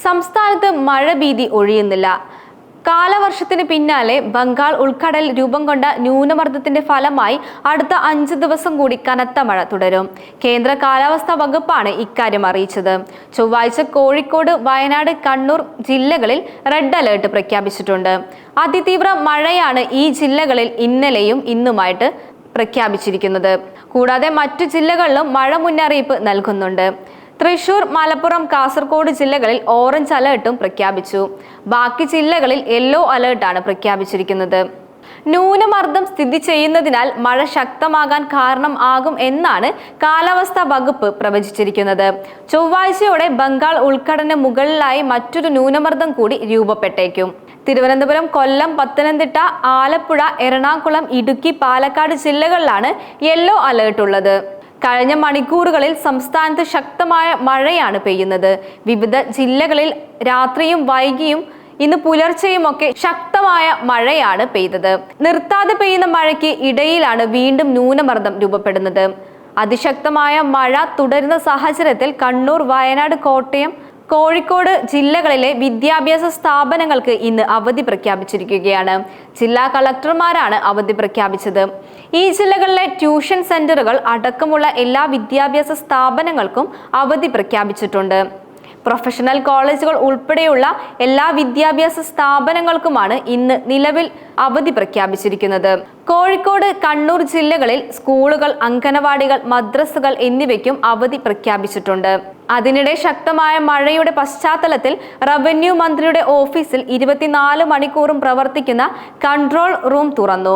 സംസ്ഥാനത്ത് മഴ ഭീതി ഒഴിയുന്നില്ല. കാലവർഷത്തിന് പിന്നാലെ ബംഗാൾ ഉൾക്കടലിൽ രൂപം കൊണ്ട ന്യൂനമർദ്ദത്തിന്റെ ഫലമായി അടുത്ത 5 ദിവസം കൂടി കനത്ത മഴ തുടരും. കേന്ദ്ര കാലാവസ്ഥാ വകുപ്പാണ് ഇക്കാര്യം അറിയിച്ചത്. ചൊവ്വാഴ്ച കോഴിക്കോട്, വയനാട്, കണ്ണൂർ ജില്ലകളിൽ റെഡ് അലേർട്ട് പ്രഖ്യാപിച്ചിട്ടുണ്ട്. അതിതീവ്ര മഴയാണ് ഈ ജില്ലകളിൽ ഇന്നലെയും ഇന്നുമായിട്ട് പ്രഖ്യാപിച്ചിരിക്കുന്നത്. കൂടാതെ മറ്റു ജില്ലകളിലും മഴ മുന്നറിയിപ്പ് നൽകുന്നുണ്ട്. തൃശൂർ, മലപ്പുറം, കാസർഗോഡ് ജില്ലകളിൽ ഓറഞ്ച് അലേർട്ടും പ്രഖ്യാപിച്ചു. ബാക്കി ജില്ലകളിൽ യെല്ലോ അലേർട്ടാണ് പ്രഖ്യാപിച്ചിരിക്കുന്നത്. ന്യൂനമർദ്ദം സ്ഥിതി ചെയ്യുന്നതിനാൽ മഴ ശക്തമാകാൻ കാരണം ആകും എന്നാണ് കാലാവസ്ഥാ വകുപ്പ് പ്രവചിച്ചിരിക്കുന്നത്. ചൊവ്വാഴ്ചയോടെ ബംഗാൾ ഉൾക്കടലിന് മുകളിലായി മറ്റൊരു ന്യൂനമർദ്ദം കൂടി രൂപപ്പെട്ടേക്കും. തിരുവനന്തപുരം, കൊല്ലം, പത്തനംതിട്ട, ആലപ്പുഴ, എറണാകുളം, ഇടുക്കി, പാലക്കാട് ജില്ലകളിലാണ് യെല്ലോ അലേർട്ട് ഉള്ളത്. കഴിഞ്ഞ മണിക്കൂറുകളിൽ സംസ്ഥാനത്ത് ശക്തമായ മഴയാണ് പെയ്യുന്നത്. വിവിധ ജില്ലകളിൽ രാത്രിയും വൈകിയും ഇന്ന് പുലർച്ചെയുമൊക്കെ ശക്തമായ മഴയാണ് പെയ്തത്. നിർത്താതെ പെയ്യുന്ന മഴയ്ക്ക് ഇടയിലാണ് വീണ്ടും ന്യൂനമർദ്ദം രൂപപ്പെടുന്നത്. അതിശക്തമായ മഴ തുടരുന്ന സാഹചര്യത്തിൽ കണ്ണൂർ, വയനാട്, കോട്ടയം, കോഴിക്കോട് ജില്ലകളിലെ വിദ്യാഭ്യാസ സ്ഥാപനങ്ങൾക്ക് ഇന്ന് അവധി പ്രഖ്യാപിച്ചിരിക്കുകയാണ്. ജില്ലാ കളക്ടർമാരാണ് അവധി പ്രഖ്യാപിച്ചത്. ഈ ജില്ലകളിലെ ട്യൂഷൻ സെന്ററുകൾ അടക്കമുള്ള എല്ലാ വിദ്യാഭ്യാസ സ്ഥാപനങ്ങൾക്കും അവധി പ്രഖ്യാപിച്ചിട്ടുണ്ട്. പ്രൊഫഷണൽ കോളേജുകൾ ഉൾപ്പെടെയുള്ള എല്ലാ വിദ്യാഭ്യാസ സ്ഥാപനങ്ങൾക്കുമാണ് ഇന്ന് നിലവിൽ അവധി പ്രഖ്യാപിച്ചിരിക്കുന്നത്. കോഴിക്കോട്, കണ്ണൂർ ജില്ലകളിൽ സ്കൂളുകൾ, അംഗനവാടികൾ, മദ്രസകൾ എന്നിവയ്ക്കും അവധി പ്രഖ്യാപിച്ചിട്ടുണ്ട്. അതിനിടെ ശക്തമായ മഴയുടെ പശ്ചാത്തലത്തിൽ റവന്യൂ മന്ത്രിയുടെ ഓഫീസിൽ 24 മണിക്കൂറും പ്രവർത്തിക്കുന്ന കൺട്രോൾ റൂം തുറന്നു.